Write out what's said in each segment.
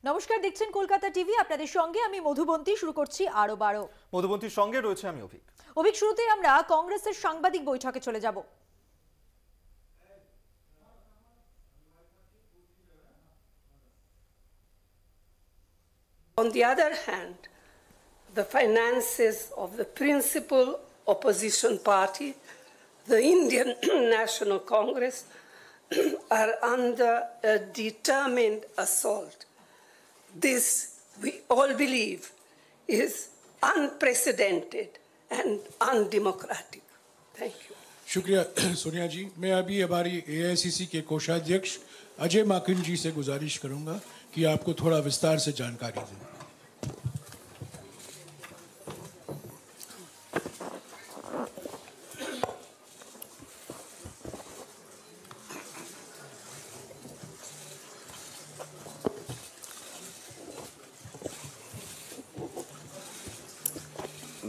নমস্কার, দেখছেন কলকাতা টিভি। আপনাদের সঙ্গে আমি মধুবন্তী। শুরু করছি আরো বারো। মধুবন্তীর সঙ্গে রয়েছে আমি অভিক। অভিক, শুরুতেই আমরা কংগ্রেসের সাংবাদিক বৈঠকে চলে যাব। On the other hand, the finances of the principal opposition party, the Indian National Congress, are under a determined assault. This, we all believe, is unprecedented and undemocratic. Thank you. शुक्रिया सोनिया जी। मैं अभी हमारी एआईसीसी के कोषाध्यक्ष अजय माकिन जी से गुजारिश करूंगा कि आपको थोड़ा विस्तार से जानकारी दें।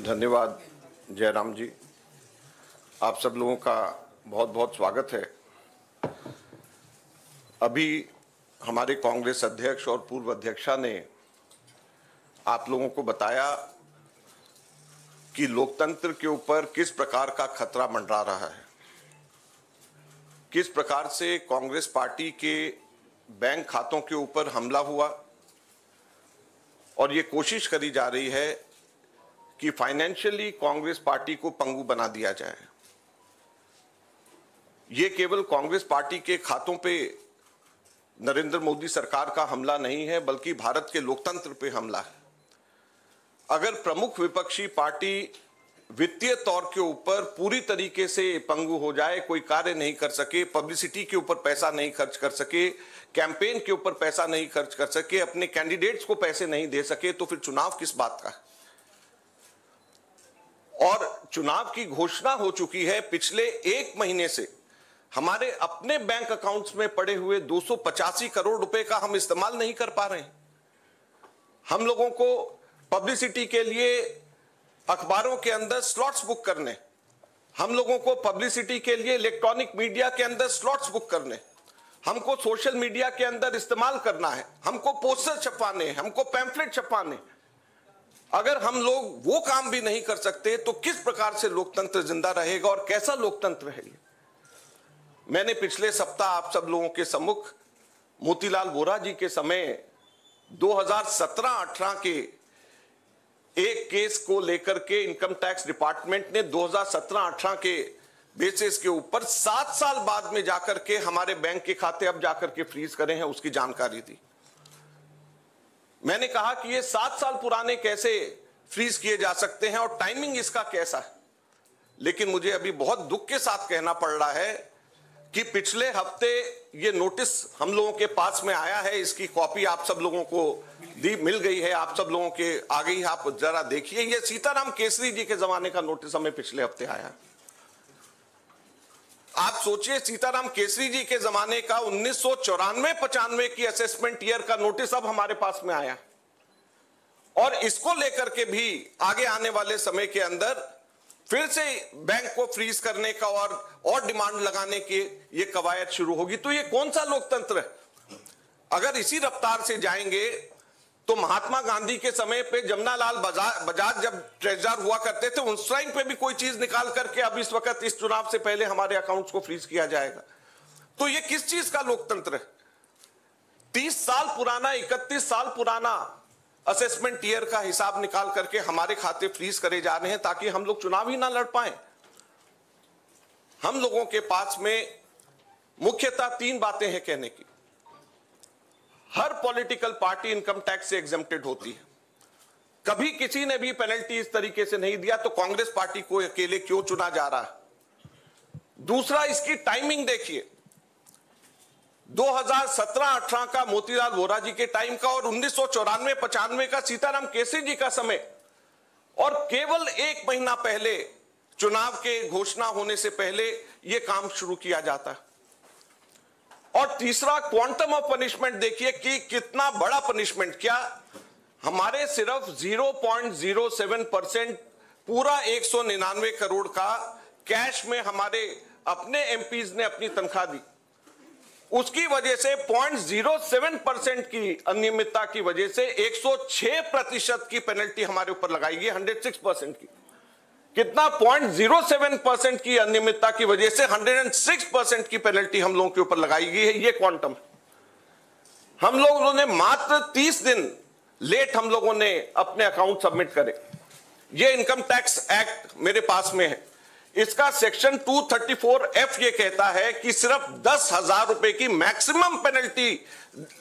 धन्यवाद जयराम जी, आप सब लोगों का बहुत बहुत स्वागत है। अभी हमारे कांग्रेस अध्यक्ष और पूर्व अध्यक्षा ने आप लोगों को बताया कि लोकतंत्र के ऊपर किस प्रकार का खतरा मंडरा रहा है, किस प्रकार से कांग्रेस पार्टी के बैंक खातों के ऊपर हमला हुआ और ये कोशिश करी जा रही है कि फाइनेंशियली कांग्रेस पार्टी को पंगु बना दिया जाए। ये केवल कांग्रेस पार्टी के खातों पे नरेंद्र मोदी सरकार का हमला नहीं है, बल्कि भारत के लोकतंत्र पे हमला है। अगर प्रमुख विपक्षी पार्टी वित्तीय तौर के ऊपर पूरी तरीके से पंगु हो जाए, कोई कार्य नहीं कर सके, पब्लिसिटी के ऊपर पैसा नहीं खर्च कर सके, कैंपेन के ऊपर पैसा नहीं खर्च कर सके, अपने कैंडिडेट्स को पैसे नहीं दे सके, तो फिर चुनाव किस बात का है। और चुनाव की घोषणा हो चुकी है। पिछले एक महीने से हमारे अपने बैंक अकाउंट्स में पड़े हुए 285 करोड़ रुपए का हम इस्तेमाल नहीं कर पा रहे हैं। हम लोगों को पब्लिसिटी के लिए अखबारों के अंदर स्लॉट्स बुक करने, हम लोगों को पब्लिसिटी के लिए इलेक्ट्रॉनिक मीडिया के अंदर स्लॉट्स बुक करने, हमको सोशल मीडिया के अंदर इस्तेमाल करना है, हमको पोस्टर छपवाने, हमको पैम्फलेट छपवाने। अगर हम लोग वो काम भी नहीं कर सकते तो किस प्रकार से लोकतंत्र जिंदा रहेगा और कैसा लोकतंत्र है ये। मैंने पिछले सप्ताह आप सब लोगों के सम्मुख मोतीलाल वोरा जी के समय 2017-18 के एक केस को लेकर के इनकम टैक्स डिपार्टमेंट ने 2017-18 के बेसिस के ऊपर 7 साल बाद में जाकर के हमारे बैंक के खाते अब जाकर के फ्रीज करे हैं, उसकी जानकारी दी। मैंने कहा कि ये 7 साल पुराने कैसे फ्रीज किए जा सकते हैं और टाइमिंग इसका कैसा है। लेकिन मुझे अभी बहुत दुख के साथ कहना पड़ रहा है कि पिछले हफ्ते ये नोटिस हम लोगों के पास में आया है, इसकी कॉपी आप सब लोगों को मिल गई है, आप सब लोगों के आ गई है, आप जरा देखिए। ये सीताराम केसरी जी के जमाने का नोटिस हमें पिछले हफ्ते आया। आप सोचिए, सीताराम केसरी जी के जमाने का 1994-95 की असेसमेंट ईयर का नोटिस अब हमारे पास में आया और इसको लेकर के भी आगे आने वाले समय के अंदर फिर से बैंक को फ्रीज करने का और डिमांड लगाने की ये कवायद शुरू होगी। तो ये कौन सा लोकतंत्र है। अगर इसी रफ्तार से जाएंगे तो महात्मा गांधी के समय पे जमनालाल बजाज जब ट्रेजरर हुआ करते थे, उस टाइम पे भी कोई चीज निकाल करके अब इस वक्त इस चुनाव से पहले हमारे अकाउंट्स को फ्रीज किया जाएगा। तो ये किस चीज का लोकतंत्र है। 30 साल पुराना, 31 साल पुराना असेसमेंट ईयर का हिसाब निकाल करके हमारे खाते फ्रीज करे जा रहे हैं ताकि हम लोग चुनाव ही ना लड़ पाए। हम लोगों के पास में मुख्यतः 3 बातें हैं कहने की। हर पॉलिटिकल पार्टी इनकम टैक्स से एग्जेम्प्टेड होती है, कभी किसी ने भी पेनल्टी इस तरीके से नहीं दिया, तो कांग्रेस पार्टी को अकेले क्यों चुना जा रहा है। दूसरा, इसकी टाइमिंग देखिए, 2017-18 का मोतीलाल वोरा जी के टाइम का और 1994-95 का सीताराम केसरी जी का समय, और केवल 1 महीना पहले चुनाव के घोषणा होने से पहले यह काम शुरू किया जाता है। और तीसरा, क्वांटम ऑफ पनिशमेंट देखिए कि कितना बड़ा पनिशमेंट। क्या हमारे सिर्फ 0.07% पूरा 199 करोड़ का कैश में हमारे अपने एमपीज ने अपनी तनख्वाह दी। उसकी वजह से 0.07% की अनियमितता की वजह से 106% की पेनल्टी हमारे ऊपर लगाई गई, 106% की। कितना? 0.07% की अनियमितता की वजह से 106% की पेनल्टी हम लोगों के ऊपर लगाई गई है। ये क्वांटम। हम लोगों ने मात्र 30 दिन लेट हम लोगों ने अपने अकाउंट सबमिट करे। ये इनकम टैक्स एक्ट मेरे पास में है, इसका सेक्शन 234F ये कहता है कि सिर्फ 10,000 रुपए की मैक्सिमम पेनल्टी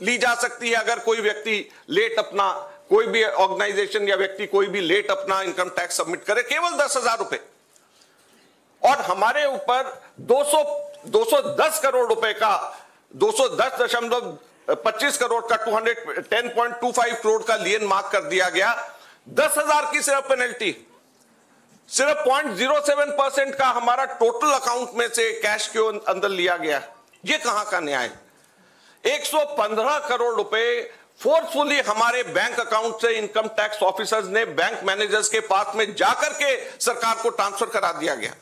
ली जा सकती है अगर कोई व्यक्ति लेट अपना, कोई भी ऑर्गेनाइजेशन या व्यक्ति कोई भी लेट अपना इनकम टैक्स सबमिट करे, केवल 10,000 रुपए। और हमारे ऊपर 210 करोड़ रुपए का 210.25 करोड़ का 210.25 करोड़ का लियन मार्क कर दिया गया। 10,000 की सिर्फ पेनल्टी, सिर्फ 0.07% का हमारा टोटल अकाउंट में से कैश के अंदर लिया गया। ये कहां का न्याय? 115 करोड़ रुपए फोर्सफुली हमारे बैंक अकाउंट से इनकम टैक्स ऑफिसर्स ने बैंक मैनेजर्स के पास में जाकर के सरकार को ट्रांसफर करा दिया गया।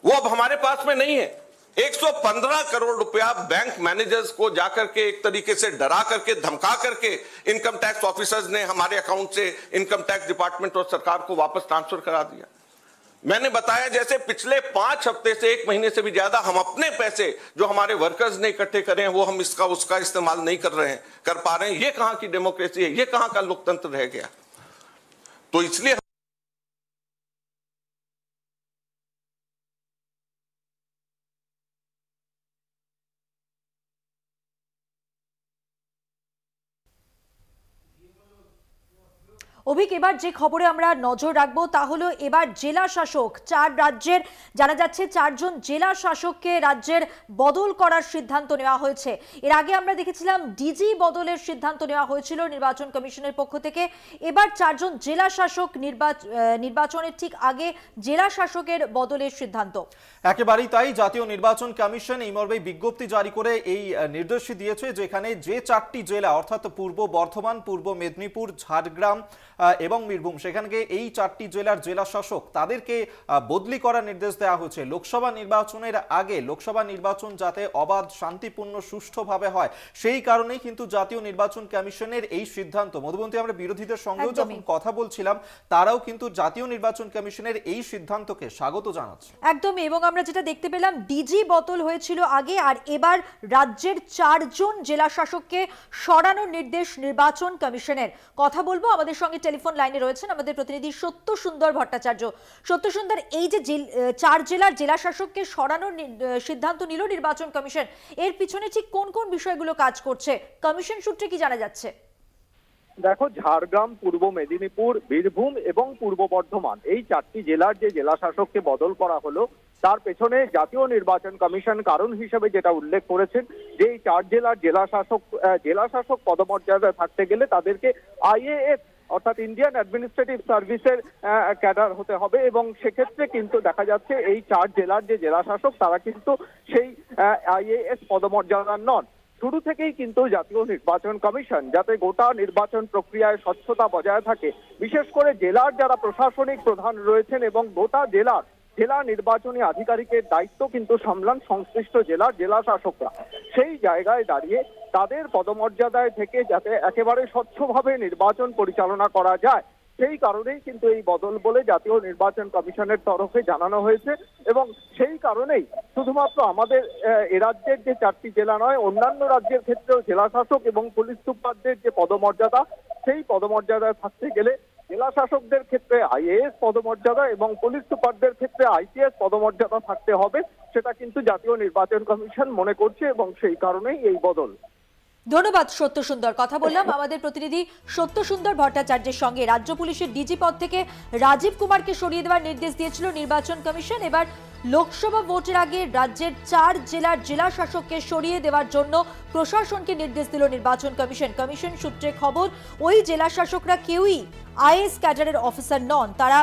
वो अब हमारे पास में नहीं है। 115 करोड़ रुपया बैंक मैनेजर्स को जाकर के एक तरीके से डरा करके, धमका करके इनकम टैक्स ऑफिसर्स ने हमारे अकाउंट से इनकम टैक्स डिपार्टमेंट और सरकार को वापस ट्रांसफर करा दिया। मैंने बताया जैसे पिछले 5 हफ्ते से 1 महीने से भी ज्यादा हम अपने पैसे जो हमारे वर्कर्स ने इकट्ठे करे हैं वो हम उसका इस्तेमाल नहीं कर पा रहे हैं। ये कहां की डेमोक्रेसी है? ये कहां का लोकतंत्र रह गया? तो इसलिए অভিক, এবার যে খবরে আমরা নজর রাখবো তা হলো এবার জেলা শাসক 4 রাজ্যের, জানা যাচ্ছে 4 জন জেলা শাসককে রাজ্যের বদল করার সিদ্ধান্ত নেওয়া হয়েছে। এর আগে আমরা দেখেছিলাম ডিজি বদলের সিদ্ধান্ত নেওয়া হয়েছিল নির্বাচন কমিশনের পক্ষ থেকে। এবার 4 জন জেলা শাসক নির্বাচনের ঠিক আগে জেলা শাসকের বদলের সিদ্ধান্ত। একেবারেই তাই। জাতীয় নির্বাচন কমিশন এই মর্মে বিজ্ঞপ্তি জারি করে এই নির্দেশই দিয়েছে যেখানে যে 4টি জেলা অর্থাৎ পূর্ব বর্ধমান, পূর্ব মেদিনীপুর, ঝাড়গ্রাম এবং বীরভূম, সেখানে এই 4টি জেলার জেলা শাসক তাদেরকে বদলি করার নির্দেশ দেওয়া হয়েছে। লোকসভা নির্বাচনের আগে লোকসভা নির্বাচন যাতে অবাধ, শান্তিপূর্ণ, সুষ্ঠুভাবে হয় সেই কারণেই কিন্তু জাতীয় নির্বাচন কমিশনের এই সিদ্ধান্ত। মধুবন্তী, আমরা বিরোধীদের সঙ্গেও যখন কথা বলছিলাম তারাও কিন্তু জাতীয় নির্বাচন কমিশনের এই সিদ্ধান্তকে স্বাগত জানাচ্ছে। একদমই। এবং আমরা যেটা দেখতে পেলাম ডিজি বদল হয়েছিল আগে, আর এবার রাজ্যের 4 জন জেলা শাসককে সরানোর নির্দেশ নির্বাচন কমিশনের। কথা বলবো, আমাদের সঙ্গে টেলিফোন লাইনে রয়েছেন আমাদের প্রতিনিধি সত্য সুন্দর ভট্টাচার্য। সত্য সুন্দর, এই যে 4 জেলার জেলা শাসককে সরানোর সিদ্ধান্ত নিল নির্বাচন কমিশন, এর পিছনে ঠিক কোন কোন বিষয়গুলো কাজ করছে, কমিশন সূত্রে কি জানা যাচ্ছে? দেখো, ঝাড়গ্রাম, পূর্ব মেদিনীপুর, বীরভূম এবং পূর্ব বর্ধমান এই 4টি জেলার যে জেলা শাসককে বদল করা হলো তার পেছনে জাতীয় নির্বাচন কমিশন কারণ হিসেবে যেটা উল্লেখ করেছেন যে এই 4 জেলার জেলা শাসক পদমর্যাদায় থাকতে গেলে তাদেরকে IAS অর্থাৎ ইন্ডিয়ান অ্যাডমিনিস্ট্রেটিভ সার্ভিসের ক্যাডার হতে হবে। এবং সেক্ষেত্রে কিন্তু দেখা যাচ্ছে এই 4 জেলার যে জেলা শাসক তারা কিন্তু সেই IAS পদমর্যাদার নন। শুরু থেকেই কিন্তু জাতীয় নির্বাচন কমিশন যাতে গোটা নির্বাচন প্রক্রিয়ায় স্বচ্ছতা বজায় থাকে, বিশেষ করে জেলার যারা প্রশাসনিক প্রধান রয়েছেন এবং গোটা জেলা নির্বাচনী আধিকারিকের দায়িত্ব কিন্তু সামলান সংশ্লিষ্ট জেলার জেলা শাসকরা। সেই জায়গায় দাঁড়িয়ে তাদের পদমর্যাদায় থেকে যাতে একেবারে স্বচ্ছভাবে নির্বাচন পরিচালনা করা যায় সেই কারণেই কিন্তু এই বদল বলে জাতীয় নির্বাচন কমিশনের তরফে জানানো হয়েছে। এবং সেই কারণেই শুধুমাত্র আমাদের এ রাজ্যের যে 4টি জেলা নয়, অন্যান্য রাজ্যের ক্ষেত্রেও জেলা শাসক এবং পুলিশ সুপারদের যে পদমর্যাদা সেই পদমর্যাদায় থাকতে গেলে জেলা শাসকদের ক্ষেত্রে IAS পদমর্যাদা এবং পুলিশ সুপারদের ক্ষেত্রে IPS পদমর্যাদা থাকতে হবে, সেটা কিন্তু জাতীয় নির্বাচন কমিশন মনে করছে এবং সেই কারণেই এই বদল। ধন্যবাদ সত্য সুন্দর। কথা বললাম আমাদের প্রতিনিধি সত্য সুন্দর ভট্টাচার্যের সঙ্গে। রাজ্য পুলিশের ডিজি পদ থেকে রাজীব কুমারকে সরিয়ে দেওয়ার নির্দেশ দিয়েছিল নির্বাচন কমিশন। এবার লোকসভা ভোটের আগে রাজ্যের 4 জেলার জেলা শাসককে সরিয়ে দেওয়ার জন্য প্রশাসনকে নির্দেশ দিল নির্বাচন কমিশন। কমিশন সূত্রে খবর, ওই জেলা শাসকরা কেউই IAS ক্যাডারের অফিসার নন, তারা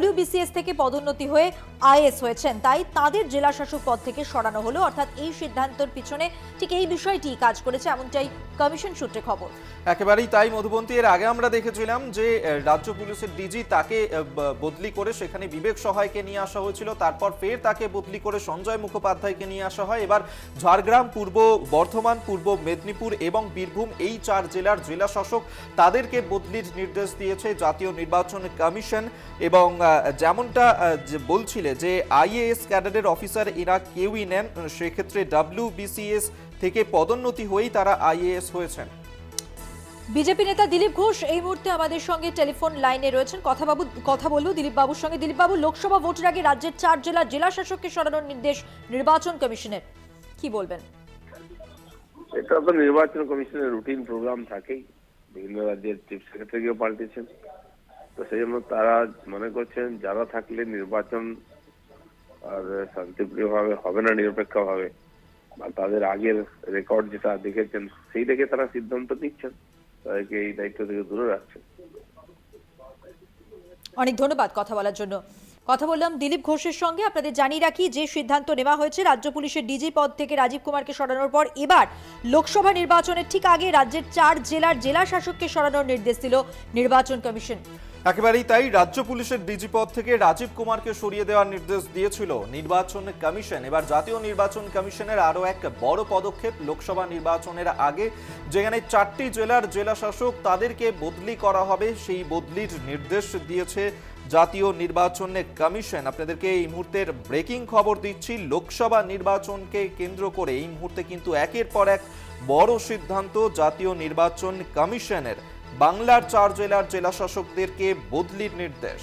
WBCS থেকে পদোন্নতি হয়ে আইএস হয়েছেন, তাই তাদের জেলা শাসক পদ থেকে সরানো হলো। অর্থাৎ এই সিদ্ধান্তের পিছনে ঠিক এই বিষয়টি কাজ করেছে, এমনটাই কমিশন সূত্রে খবর। একেবারেই তাই মধুবন্তী। এর আগে আমরা দেখেছিলাম যে রাজ্য পুলিশের ডিজি তাকে বদলি করে সেখানে বিবেক সহায়কে নিয়ে আসা হয়েছিল, তারপর ফের তাকে বদলি করে সঞ্জয় মুখোপাধ্যায়কে নিয়ে আসা হয়। এবার ঝাড়গ্রাম, পূর্ব বর্ধমান, পূর্ব মেদিনীপুর এবং বীরভূম এই 4 জেলার জেলা শাসক তাদেরকে বদলির নির্দেশ দিয়েছে জাতীয় নির্বাচন কমিশন। এবং যেমনটা বলছিলে যে আইএএস ক্যাডারের অফিসার এরা কেউই নেন, সেক্ষেত্রে WBCS থেকে পদোন্নতি হয়েই তারা আইএএস হয়েছেন। বিজেপি নেতা দিলীপ ঘোষ এই মুহূর্তে আমাদের সঙ্গে টেলিফোন লাইনে রয়েছেন। কথা বলবো দিলীপ বাবুর সঙ্গে। দিলীপ বাবু, লোকসভা ভোটের আগে রাজ্যের 4 জেলার জেলা শাসককে সরানোর নির্দেশ নির্বাচন কমিশনের, কি বলবেন? এটা তো নির্বাচন কমিশনের রুটিন প্রোগ্রাম থাকেই, বিভিন্ন রাজ্যের চিফ সেক্রেটারিও পাল্টেছেন, তো সেই জন্য তারা মনে করছেন যারা থাকলে নির্বাচন আর শান্তিপ্রিয়ভাবে হবে না, নিরপেক্ষভাবে, বা তাদের আগের রেকর্ড যেটা দেখেছেন সেই দেখে তারা সিদ্ধান্ত নিচ্ছেন, তাদেরকে এই দায়িত্ব থেকে দূরে রাখছেন। অনেক ধন্যবাদ কথা বলার জন্য। কথা বললাম দিলীপ ঘোষের সঙ্গে। আপনাদের জানিয়ে রাখি যে সিদ্ধান্ত নেওয়া হয়েছে রাজ্য পুলিশের ডিজি পদ থেকে রাজীব কুমারকে সরানোর পর এবার লোকসভা নির্বাচনের ঠিক আগে রাজ্যের 4 জেলার জেলা শাসককে সরানোর নির্দেশ দিল নির্বাচন কমিশন। একেবারেই তাই, রাজ্য পুলিশের ডিজি পদ থেকে রাজীব কুমারকে সরিয়ে দেওয়ার নির্দেশ দিয়েছিল নির্বাচন কমিশন। এবার জাতীয় নির্বাচন কমিশনের আরও এক বড় পদক্ষেপ লোকসভা নির্বাচনের আগে, যেখানে 4টি জেলার জেলা শাসক তাদেরকে বদলি করা হবে, সেই বদলির নির্দেশ দিয়েছে জাতীয় নির্বাচন কমিশন। আপনাদেরকে এই মুহূর্তের ব্রেকিং খবর দিচ্ছি, লোকসভা নির্বাচনকে কেন্দ্র করে এই মুহূর্তে কিন্তু একের পর এক বড় সিদ্ধান্ত জাতীয় নির্বাচন কমিশনের। বাংলার 4 জেলার জেলা শাসকদেরকে বদলির নির্দেশ।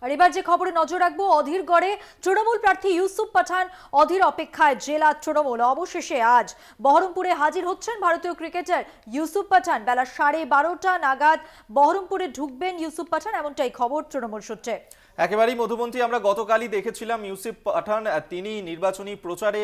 আর এবার যে খবরে নজর রাখবো, অধীরগড়ে তৃণমূল প্রার্থী ইউসুফ পাঠান অধীর অপেক্ষায় জেলা তৃণমূল। অবশেষে আজ বহরমপুরে হাজির হচ্ছেন ভারতীয় ক্রিকেটার ইউসুফ পাঠান। বেলা 12:30 নাগাদ বহরমপুরে ঢুকবেন ইউসুফ পাঠান, এমনটাই খবর তৃণমূল সূত্রে। একেবারেই মধুবন্তী, আমরা গতকালই দেখেছিলাম ইউসুফ পাঠান তিনি নির্বাচনী প্রচারে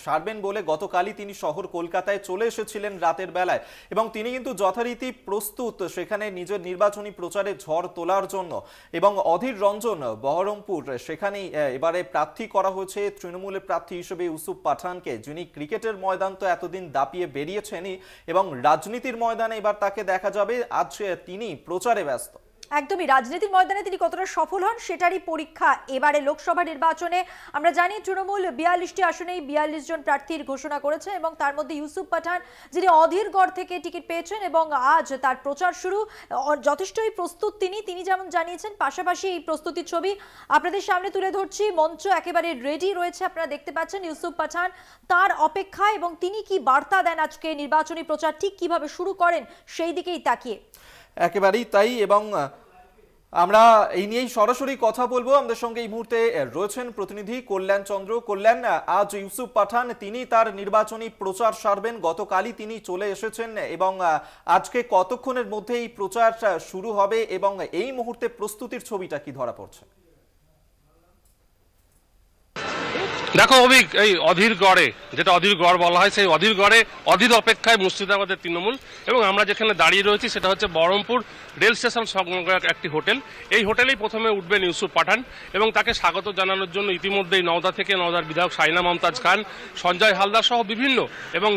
সারবেন বলে গতকালই তিনি শহর কলকাতায় চলে এসেছিলেন রাতের বেলায়, এবং তিনি কিন্তু যথারীতি প্রস্তুত সেখানে নিজের নির্বাচনী প্রচারে ঝড় তোলার জন্য। এবং অধীর রঞ্জন বহরমপুর, সেখানেই এবারে প্রার্থী করা হয়েছে তৃণমূলের প্রার্থী হিসেবে ইউসুফ পাঠানকে, যিনি ক্রিকেটের ময়দান তো এতদিন দাপিয়ে বেরিয়েছেনই এবং রাজনীতির ময়দানে এবার তাকে দেখা যাবে। আজ তিনি প্রচারে ব্যস্ত। একদমই, রাজনীতির ময়দানে তিনি কতটা সফল হন সেটারই পরীক্ষা এবারে লোকসভা নির্বাচনে। আমরা জানি তৃণমূল 42টি আসনেই 42 জন প্রার্থীর ঘোষণা করেছে এবং তার মধ্যে ইউসুফ পাঠান, যিনি অধীরগড় থেকে টিকিট পেয়েছেন এবং আজ তার প্রচার শুরু। যথেষ্টই প্রস্তুত তিনি যেমন জানিয়েছেন। পাশাপাশি এই প্রস্তুতির ছবি আপনাদের সামনে তুলে ধরছি। মঞ্চ একেবারে রেডি রয়েছে, আপনারা দেখতে পাচ্ছেন ইউসুফ পাঠান তার অপেক্ষায়, এবং তিনি কি বার্তা দেন আজকে নির্বাচনী প্রচার ঠিক কিভাবে শুরু করেন সেই দিকেই তাকিয়ে। একেবারেই তাই, এবং আমরা এই নিয়েই সরাসরি কথা বলবো। আমাদের সঙ্গে এই মুহূর্তে রয়েছেন প্রতিনিধি কল্যাণ চন্দ্র। কল্যাণ, আজ ইউসুফ পাঠান তিনি তার নির্বাচনী প্রচার সারবেন, গতকালই তিনি চলে এসেছেন, এবং আজকে কতক্ষণের মধ্যে এই প্রচার শুরু হবে এবং এই মুহূর্তে প্রস্তুতির ছবিটা কি ধরা পড়ছে? দেখো অভিক, এই অধীরগড়ে, যেটা অধীরগড় বলা হয়, সেই অধীরগড়ে অধীর অপেক্ষায় মুর্শিদাবাদের তৃণমূল। এবং আমরা যেখানে দাঁড়িয়ে রয়েছি সেটা হচ্ছে বহরমপুর রেল স্টেশন সংলগ্ন একটি হোটেল। এই হোটেলেই প্রথমে উঠবেন ইউসুফ পাঠান এবং তাকে স্বাগত জানানোর জন্য ইতিমধ্যেই নওদা থেকে নওদার বিধায়ক শাহিনা মমতাজ খান, সঞ্জয় হালদার সহ বিভিন্ন এবং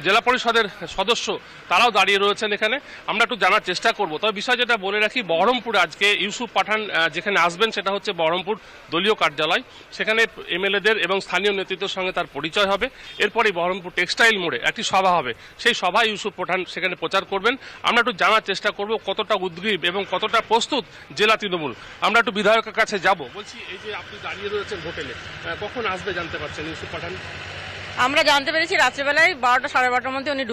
জেলা পরিষদের সদস্য তারাও দাঁড়িয়ে রয়েছেন এখানে। আমরা একটু জানার চেষ্টা করব। তবে বিষয় যেটা বলে রাখি, বহরমপুরে আজকে ইউসুফ পাঠান যেখানে আসবেন সেটা হচ্ছে বহরমপুর দলীয় কার্যালয়। সেখানে এমএলএদের এবং স্থানীয় নেতৃত্বের সঙ্গে তার পরিচয় হবে। এরপরেই বহরমপুর টেক্সটাইল মোড়ে একটি সভা হবে, সেই সভায় ইউসুফ পাঠান সেখানে প্রচার করবেন। আমরা একটু জানার চেষ্টা করব কতটা উদ্গ্রীব এবং কতটা প্রস্তুত জেলা তৃণমূল। আমরা একটু বিধায়কের কাছে যাব। বলছি, এই যে আপনি দাঁড়িয়ে রয়েছেন হোটেলে, কখন আসবে জানতে পারছেন ইউসুফ পাঠান? আমরা জানতে পেরেছি রাত্রেবেলায় 12টা সাড়ে 12টার মধ্যে উনি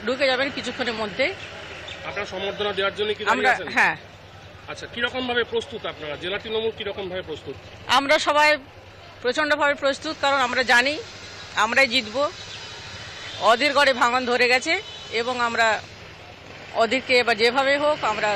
ঢুকে যাবেন কিছুক্ষণের মধ্যে। আপনারা সম্বর্ধনা দেওয়ার জন্য কি আমরা দাঁড়িয়ে আছেন? হ্যাঁ। আচ্ছা, কিরকম ভাবে প্রস্তুত আপনারা? জেলা তৃণমূল কিরকম ভাবে প্রস্তুত? আমরা সবাই প্রচণ্ডভাবে প্রস্তুত, কারণ আমরা জানি আমরাই জিতবো। অধীর গড়ে ভাঙন ধরে গেছে এবং আমরা অধীরকে এবার যেভাবে হোক আমরা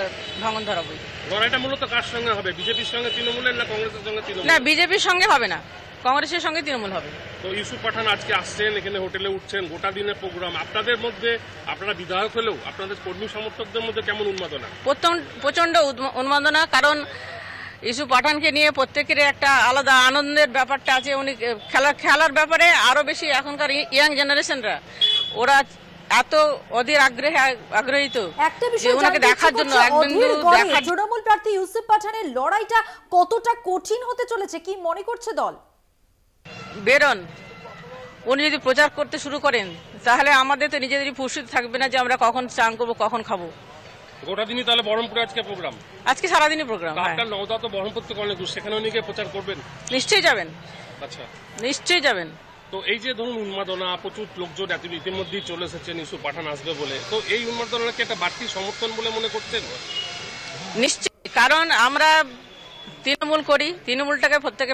ভাঙন ধরাবো। লড়াইটা মূলত কার সঙ্গে হবে? বিজেপির সঙ্গে তৃণমূলের, না কংগ্রেসের সঙ্গে তৃণমূল? না, বিজেপির সঙ্গে হবে না, কংগ্রেসের সঙ্গে তৃণমূল হবে। তো ইউসুফ পাঠান আজকে আসছেন, এখানে হোটেলে উঠছেন, গোটা দিনের প্রোগ্রাম। আপনাদের মধ্যে, আপনারা বিধায়ক হলেও আপনাদের কর্মী সমর্থকদের মধ্যে কেমন উন্মাদনা? প্রচণ্ড উন্মাদনা, কারণ ইউসুফ পাঠানকে নিয়ে প্রত্যেকের একটা আলাদা আনন্দের ব্যাপারটা আছে। উনি খেলার ব্যাপারে আরো বেশি এখনকার ইয়াং জেনারেশনরা ওরা এত অধীর আগ্রহীত একটা বিষয় ওনাকে দেখার জন্য তৃণমূল প্রার্থী ইউসুফ পাঠানের লড়াইটা কতটা কঠিন হতে চলেছে, কি মনে করছে দল? বেরন উনি যদি প্রচার করতে শুরু করেন তাহলে আমাদের তো নিজেদেরই ফুরসত থাকবে না যে আমরা কখন চান করবো, কখন খাবো। গোটা দিনই তাহলে বহরমপুরে আজকে প্রোগ্রাম? আজকে সারাদিনই প্রোগ্রাম। আপনার নওদা তো বহরমপুর থেকে অনেক দূর, সেখানে উনি গিয়ে প্রচার করবেন? নিশ্চয়ই যাবেন। আচ্ছা, নিশ্চয়ই যাবেন। তো এই যে ধরুন উন্মাদনা, প্রচুর লোকজন ইতিমধ্যেই চলে এসেছেন ইউসুফ পাঠান আসবে বলে, তো এই উন্মাদনাকে একটা বাড়তি সমর্থন বলে মনে করছেন? নিশ্চয়ই, কারণ আমরা তৃণমূল করি, তৃণমূলটাকে প্রত্যেকে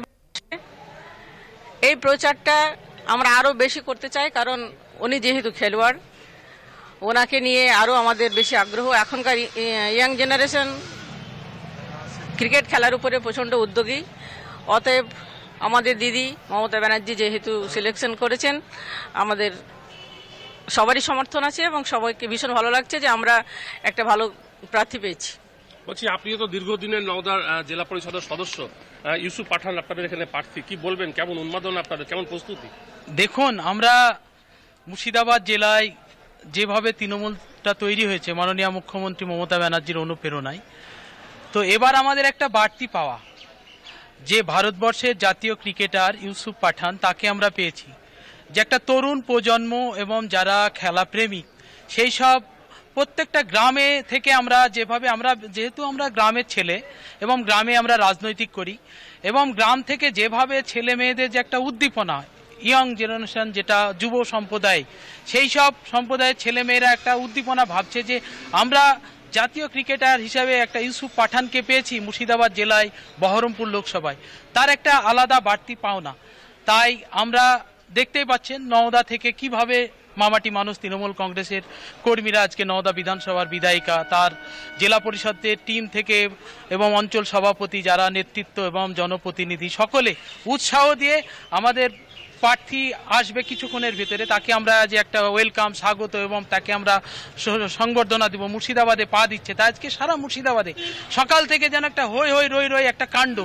এই প্রচারটা আমরা আরো বেশি করতে চাই, কারণ উনি যেহেতু খেলোয়াড়, ওনাকে নিয়ে আরো আমাদের বেশি আগ্রহ। এখনকার ইয়াং জেনারেশন ক্রিকেট খেলার উপরে প্রচন্ড উদ্যোগী, অতএব আমাদের দিদি মমতা ব্যানার্জি যেহেতু সিলেকশন করেছেন, আমাদের সবারই সমর্থন আছে এবং সবাইকে ভীষণ ভালো লাগছে যে আমরা একটা ভালো প্রার্থী পেয়েছি। বলছি, আপনিও তো দীর্ঘদিনের নওদার জেলা পরিষদের সদস্য, ইউসুফ পাঠান আপনাদের এখানে প্রার্থী, কি বলবেন? কেমন উন্মাদনা আপনাদের, কেমন প্রস্তুতি? দেখুন, আমরা মুর্শিদাবাদ জেলায় যেভাবে তৃণমূলটা তৈরি হয়েছে মাননীয় মুখ্যমন্ত্রী মমতা ব্যানার্জির অনুপ্রেরণায়, তো এবার আমাদের একটা বাড়তি পাওয়া যে ভারতবর্ষের জাতীয় ক্রিকেটার ইউসুফ পাঠান, তাকে আমরা পেয়েছি। যে একটা তরুণ প্রজন্ম এবং যারা খেলাপ্রেমী, সেই সব প্রত্যেকটা গ্রামে থেকে আমরা যেহেতু আমরা গ্রামের ছেলে এবং গ্রামে আমরা রাজনৈতিক করি, এবং গ্রাম থেকে যেভাবে ছেলে মেয়েদের যে একটা উদ্দীপনা, ইয়ং জেনারেশন যেটা যুব সম্প্রদায়, সেই সব সম্প্রদায়ের ছেলেমেয়েরা একটা উদ্দীপনা ভাবছে যে আমরা জাতীয় ক্রিকেটার হিসাবে একটা ইউসুফ পাঠানকে পেয়েছি মুর্শিদাবাদ জেলায় বহরমপুর লোকসভায়, তার একটা আলাদা বাড়তি পাওনা। তাই আমরা দেখতেই পাচ্ছেন নওদা থেকে কিভাবে মামাটি মানুষ তৃণমূল কংগ্রেসের কর্মীরা আজকে নওদা বিধানসভার বিধায়িকা, তার জেলা পরিষদের টিম থেকে এবং অঞ্চল সভাপতি যারা নেতৃত্ব এবং জনপ্রতিনিধি সকলে উৎসাহ দিয়ে আমাদের প্রার্থী আসবে কিছুক্ষণের ভিতরে, তাকে আমরা যে একটা ওয়েলকাম, স্বাগত এবং তাকে আমরা সংবর্ধনা দেব। মুর্শিদাবাদে পা দিচ্ছে, তাই আজকে সারা মুর্শিদাবাদে সকাল থেকে যেন একটা হই হই রই রই একটা কাণ্ড,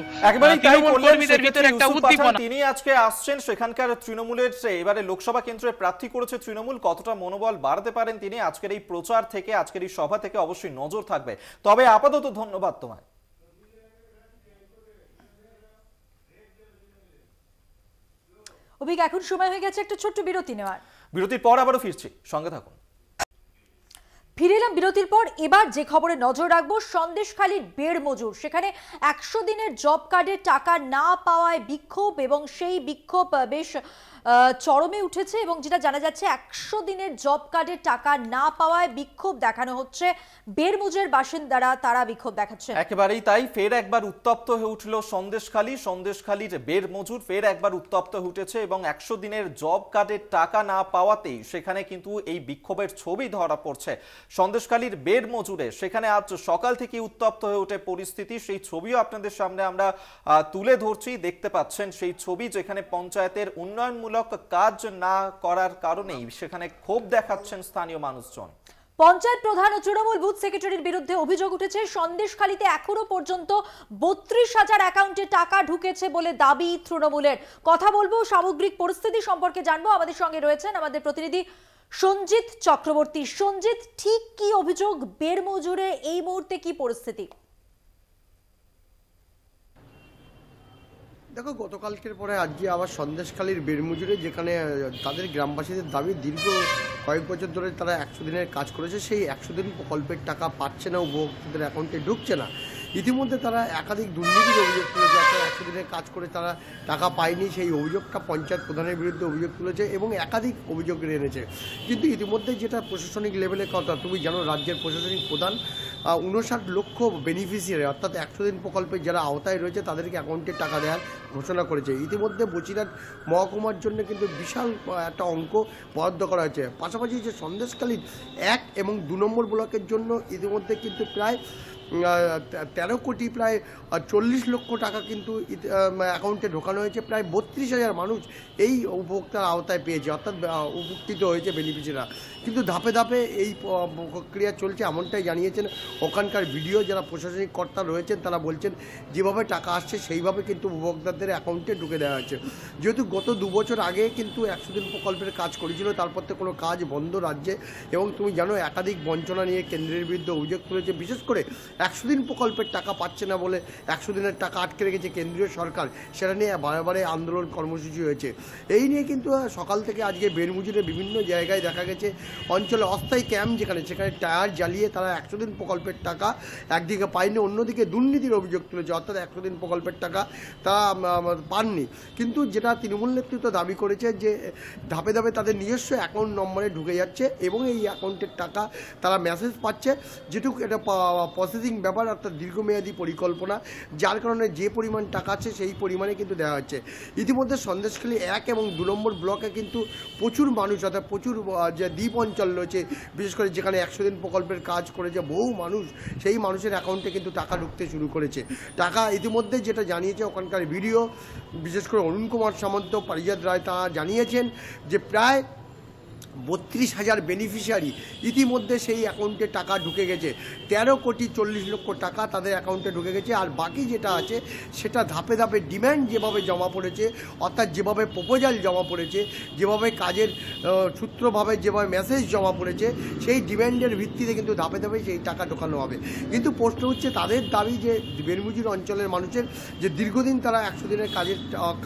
কর্মীদের ভিতরে একটা উদ্দীপনা। তিনি আজকে আসছেন, সেখানকার তৃণমূলের এবারে লোকসভা কেন্দ্রে প্রার্থী করেছে তৃণমূল, কতটা মনোবল বাড়াতে পারেন তিনি আজকের এই প্রচার থেকে, আজকের এই সভা থেকে অবশ্যই নজর থাকবে। তবে আপাতত ধন্যবাদ তোমায়। অভিক, এখন সময় হয়ে গেছে একটা ছোট্ট বিরতি নেওয়ার। বিরতির পর আবারও ফিরছি, সঙ্গে থাকুন। ফিরে এলাম বিরতির পর। এবার যে খবরে নজর রাখবো, সন্দেশখালীর বেড় মজুর, সেখানে 100 দিনের জব কার্ডের টাকা না পাওয়ায় বিক্ষোভ, এবং সেই বিক্ষোভ বেশ চরমে উঠেছে। এবং যেটা জানা যাচ্ছে, 100 দিনের জব কার্ডের টাকা না পাওয়ায় বিক্ষোভ দেখানো হচ্ছে। বেড় মজুরের বাসিন্দারা তারা বিক্ষোভ দেখাচ্ছেন। একেবারেই তাই, ফের একবার উত্তপ্ত হয়ে উঠল সন্দেশখালীর বেড় মজুর ফের একবার উত্তপ্ত হয়ে উঠেছে, এবং 100 দিনের জব কার্ডের টাকা না পাওয়াতেই সেখানে কিন্তু এই বিক্ষোভের ছবি ধরা পড়ছে সন্দেশখালীর বেড় মজুরে। সেখানে আজ সকাল থেকে উত্তপ্ত হয়ে ওঠে পরিস্থিতি, সেই ছবিও আপনাদের সামনে আমরা তুলে ধরছি। দেখতে পাচ্ছেন সেই ছবি, যেখানে পঞ্চায়েতের উন্নয়নমূলক কাজ না করার কারণেই সেখানে ক্ষোভ দেখাচ্ছেন স্থানীয় মানুষজন। পঞ্চায়েত প্রধান ও তৃণমূল বুথ সেক্রেটারির বিরুদ্ধে অভিযোগ উঠেছে, সন্দেশখালীতে এখনো পর্যন্ত 32,000 অ্যাকাউন্টে টাকা ঢুকেছে বলে দাবি তৃণমূলের। কথা বলবো, সামগ্রিক পরিস্থিতি সম্পর্কে জানবো। আমাদের সঙ্গে রয়েছেন আমাদের প্রতিনিধি সঞ্জিত চক্রবর্তী। সঞ্জিত, ঠিক কি অভিযোগ? বেড় মজুরে এই মুহূর্তে কি পরিস্থিতি? দেখো, গতকালকের পরে আজকে আবার সন্দেশখালীর বেড় মজুরে, যেখানে তাদের গ্রামবাসীদের দাবি দীর্ঘ কয়েক বছর ধরে তারা 100 দিনের কাজ করেছে, সেই 100 দিন প্রকল্পের টাকা পাচ্ছে না, উপভোক্তাদের অ্যাকাউন্টে ঢুকছে না। ইতিমধ্যে তারা একাধিক দুর্নীতির অভিযোগ তুলেছে, অর্থাৎ 100 দিনের কাজ করে তারা টাকা পায়নি, সেই অভিযোগটা পঞ্চায়েত প্রধানের বিরুদ্ধে অভিযোগ তুলেছে এবং একাধিক অভিযোগ এনেছে। কিন্তু ইতিমধ্যে যেটা প্রশাসনিক লেভেলের কথা, তুমি জানো রাজ্যের প্রশাসনিক প্রধান 59 লক্ষ বেনিফিশিয়ারি অর্থাৎ 100 দিন প্রকল্পে যারা আওতায় রয়েছে তাদেরকে অ্যাকাউন্টে টাকা দেওয়ার ঘোষণা করেছে। ইতিমধ্যে বসিরহাট মহকুমার জন্য কিন্তু বিশাল একটা অঙ্ক বরাদ্দ করা হয়েছে। পাশাপাশি যে সন্দেশখালীর 1 এবং 2 নম্বর ব্লকের জন্য ইতিমধ্যে কিন্তু প্রায় 13 কোটি প্রায় 40 লক্ষ টাকা কিন্তু অ্যাকাউন্টে ঢোকানো হয়েছে। প্রায় 32,000 মানুষ এই উপভোক্তার আওতায় পেয়েছে, অর্থাৎ উপকৃত হয়েছে বেনিফিশিয়ারিরা। কিন্তু ধাপে ধাপে এই প্রক্রিয়া চলছে এমনটাই জানিয়েছেন ওখানকার ভিডিও যারা প্রশাসনিক কর্তা রয়েছেন, তারা বলছেন যেভাবে টাকা আসছে সেইভাবে কিন্তু উপভোক্তাদের অ্যাকাউন্টে ঢুকে দেওয়া হচ্ছে। যেহেতু গত 2 বছর আগে কিন্তু 100 দিন প্রকল্পের কাজ করেছিল, তারপর থেকে কোনো কাজ বন্ধ রাজ্যে, এবং তুমি জানো একাধিক বঞ্চনা নিয়ে কেন্দ্রের বিরুদ্ধে অভিযোগ তুলেছে। বিশেষ করে 100 দিন প্রকল্পের টাকা পাচ্ছে না বলে 100 দিনের টাকা আটকে রেখেছে কেন্দ্রীয় সরকার, সেটা নিয়ে বারে আন্দোলন কর্মসূচি হয়েছে। এই নিয়ে কিন্তু সকাল থেকে আজকে বেরমুজুরের বিভিন্ন জায়গায় দেখা গেছে অঞ্চলে অস্থায়ী ক্যাম্প সেখানে টায়ার জ্বালিয়ে তারা 100 দিন প্রকল্পের টাকা একদিকে পায়নি, অন্যদিকে দুর্নীতির অভিযোগ তুলেছে, অর্থাৎ 100 দিন প্রকল্পের টাকা তারা পাননি। কিন্তু যেটা তৃণমূল নেতৃত্ব দাবি করেছে যে ধাপে ধাপে তাদের নিজস্ব অ্যাকাউন্ট নম্বরে ঢুকে যাচ্ছে এবং এই অ্যাকাউন্টের টাকা তারা মেসেজ পাচ্ছে, যেটুকু এটা প্রসেসিং ব্যাপার, অর্থাৎ দীর্ঘমেয়াদী পরিকল্পনা, যার কারণে যে পরিমাণ টাকা আছে সেই পরিমাণে কিন্তু দেওয়া হচ্ছে। ইতিমধ্যে সন্দেশখালী 1 এবং 2 নম্বর ব্লকে কিন্তু প্রচুর মানুষ, অর্থাৎ প্রচুর যে দ্বীপ অঞ্চল রয়েছে, বিশেষ করে যেখানে 100 দিন প্রকল্পের কাজ করেছে বহু মানুষ, সেই মানুষের অ্যাকাউন্টে কিন্তু টাকা ঢুকতে শুরু করেছে। টাকা ইতিমধ্যে যেটা জানিয়েছে ওখানকার ভিডিও, বিশেষ করে অরুণ কুমার সামন্ত, পারিজাত রায়, তারা জানিয়েছেন যে প্রায় 32,000 বেনিফিশিয়ারি ইতিমধ্যে সেই অ্যাকাউন্টে টাকা ঢুকে গেছে। 13 কোটি 40 লক্ষ টাকা তাদের অ্যাকাউন্টে ঢুকে গেছে। আর বাকি যেটা আছে সেটা ধাপে ধাপে ডিম্যান্ড যেভাবে জমা পড়েছে, অর্থাৎ যেভাবে প্রপোজাল জমা পড়েছে, যেভাবে কাজের সূত্রভাবে যেভাবে মেসেজ জমা পড়েছে, সেই ডিম্যান্ডের ভিত্তিতে কিন্তু ধাপে ধাপে সেই টাকা ঢোকানো হবে। কিন্তু প্রশ্ন হচ্ছে তাদের দাবি যে বেরমুজুর অঞ্চলের মানুষের যে দীর্ঘদিন তারা 100 দিনের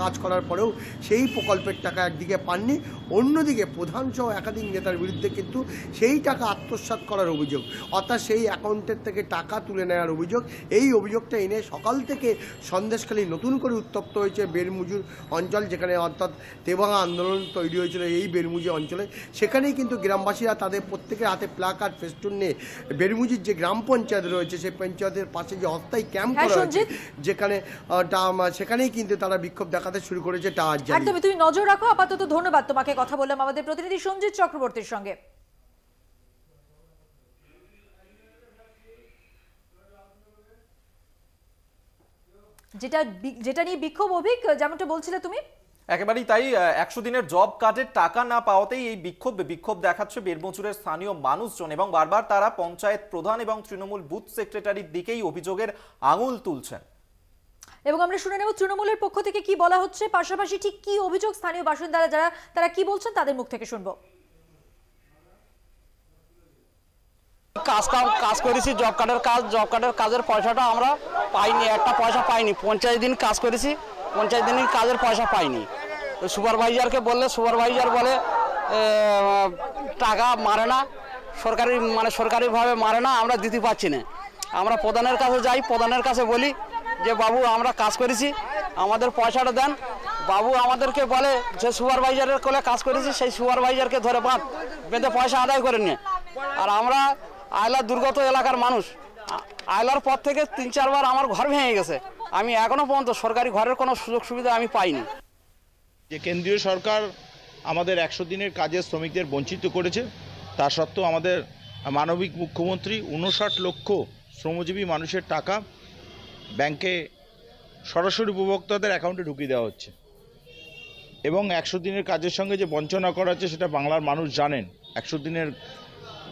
কাজ করার পরেও সেই প্রকল্পের টাকা একদিকে পাননি, অন্যদিকে প্রধানসহ একাধিক নেতার বিরুদ্ধে কিন্তু সেই টাকা আত্মসাৎ করার অভিযোগ, অর্থাৎ সেই অ্যাকাউন্টের থেকে টাকা তুলে নেওয়ার অভিযোগ। এই অভিযোগটা এনে সকাল থেকে সন্দেশখালী নতুন করে উত্তপ্ত হয়েছে বেরমুজুর অঞ্চল, যেখানে অর্থাৎ তেভাঙা আন্দোলন তৈরি হয়েছিল এই বেরমুজুর অঞ্চলে। সেখানেই কিন্তু গ্রামবাসীরা তাদের প্রত্যেকের হাতে প্লাকার্ড ফেস্টুন নিয়ে বেরমুজুর যে গ্রাম পঞ্চায়েত রয়েছে সেই পঞ্চায়েতের পাশে যে অস্থায়ী ক্যাম্প করা হয়েছে, যেখানে সেখানেই কিন্তু তারা বিক্ষোভ দেখাতে শুরু করেছে টায়ার জ্বালিয়ে। একদমই, তুমি নজর রাখো। আপাতত ধন্যবাদ তোমাকে। কথা বললাম আমাদের প্রতিনিধি সঞ্জিত চক্রবর্তীর সঙ্গে। যেটা নিয়ে বিক্ষোভ, অভিক যেমনটা বলছিলে তুমি। একেবারেই তাই। 100 দিনের জব কার্ডের টাকা না পাওয়াতেই এই বিক্ষোভ দেখাচ্ছে বেরমুজুরের স্থানীয় মানুষজন, এবং বারবার তারা পঞ্চায়েত প্রধান এবং তৃণমূল বুথ সেক্রেটারির দিকেই অভিযোগের আঙুল তুলছেন। এবং আমরা শুনে নেব তৃণমূলের পক্ষ থেকে কি বলা হচ্ছে, পাশাপাশি ঠিক কি অভিযোগ স্থানীয় বাসিন্দারা যারা তারা কি বলছেন তাদের মুখ থেকে শুনবো। কাজ করেছি, জব কার্ডের কাজের পয়সাটা আমরা পাইনি, একটা পয়সা পাইনি। 50 দিন কাজ করেছি, 50 দিনের কাজের পয়সা পাইনি। সুপারভাইজারকে বললে সুপারভাইজার বলে টাকা মারে না, সরকারিভাবে মারে না, আমরা দিতে পারছি না। আমরা প্রধানের কাছে যাই, প্রধানের কাছে বলি যে বাবু আমরা কাজ করেছি, আমাদের পয়সাটা দেন। বাবু আমাদেরকে বলে যে সুপারভাইজারের কোলে কাজ করেছি, সেই সুপারভাইজারকে ধরে বেঁধে পয়সা আদায় করে নিয়ে। আর আমরা আয়লার দুর্গত এলাকার মানুষ, আয়লার পর থেকে 3-4 বার আমার ঘর ভেঙে গেছে। আমি এখনো পর্যন্ত সরকারি ঘরের কোনো সুযোগ সুবিধা আমি পাইনি। যে কেন্দ্রীয় সরকার আমাদের 100 দিনের কাজের শ্রমিকদের বঞ্চিত করেছে, তা সত্ত্বেও আমাদের মানবিক মুখ্যমন্ত্রী 59 লক্ষ শ্রমজীবী মানুষের টাকা ব্যাংকে সরাসরি উপভোক্তাদের অ্যাকাউন্টে ঢুকিয়ে দেওয়া হচ্ছে, এবং 100 দিনের কাজের সঙ্গে যে বঞ্চনা করা হচ্ছে সেটা বাংলার মানুষ জানেন। 100 দিনের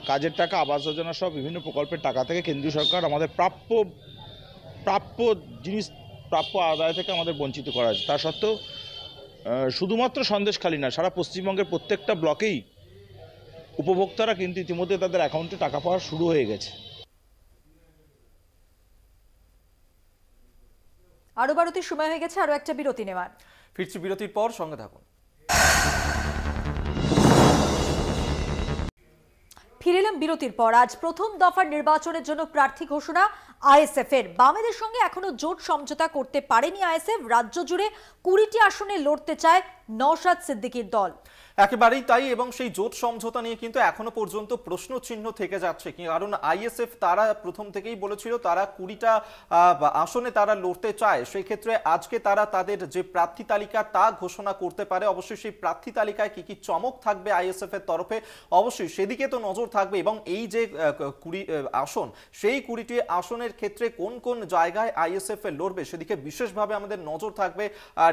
কাজের টাকা, আবাস যোজনা সহ বিভিন্ন প্রকল্পের টাকা থেকে কেন্দ্রীয় সরকার আমাদের প্রাপ্য জিনিস, প্রাপ্য আদায় থেকে আমাদের বঞ্চিত করা হচ্ছে। তা সত্ত্বেও শুধুমাত্র সন্দেশখালী না, সারা পশ্চিমবঙ্গের প্রত্যেকটা ব্লকেই উপভোক্তারা কিন্তু ইতিমধ্যে তাদের অ্যাকাউন্টে টাকা পাওয়া শুরু হয়ে গেছে। আরো বারতির সময় হয়ে গেছে, আরো একটা বিরতি নেওয়ার। ফিরছি বিরতির পর, সঙ্গে থাকুন। ফিরে এলাম বিরতির পর। আজ প্রথম দফার নির্বাচনের জন্য প্রার্থী ঘোষণা। আইএসএফ এর। বামেদের সঙ্গে এখনো জোট সমঝোতা করতে পারেনি আইএসএফ। রাজ্য জুড়ে 20টি আসনে লড়তে চায় নওশাদ সিদ্দিকীর দল। একেবারেই তাই, এবং সেই জোট সমঝোতা নিয়ে কিন্তু এখনো পর্যন্ত প্রশ্ন চিহ্ন থেকে যাচ্ছে, কারণ আইএসএফ তারা প্রথম থেকেই বলেছিল তারা 20টা আসনে তারা লড়তে চায়। সেই ক্ষেত্রে আজকে তারা তাদের যে প্রার্থী তালিকা তা ঘোষণা করতে পারে। অবশ্যই সেই প্রার্থী তালিকায় কি কি চমক থাকবে আইএসএফ এর তরফে, অবশ্যই সেদিকে তো নজর থাকবে। এবং এই যে 20 আসন, সেই 20টি আসনের ক্ষেত্রে কোন কোন জায়গায় আইএসএফ এর লড়বে সেদিকে বিশেষভাবে আমাদের নজর থাকবে।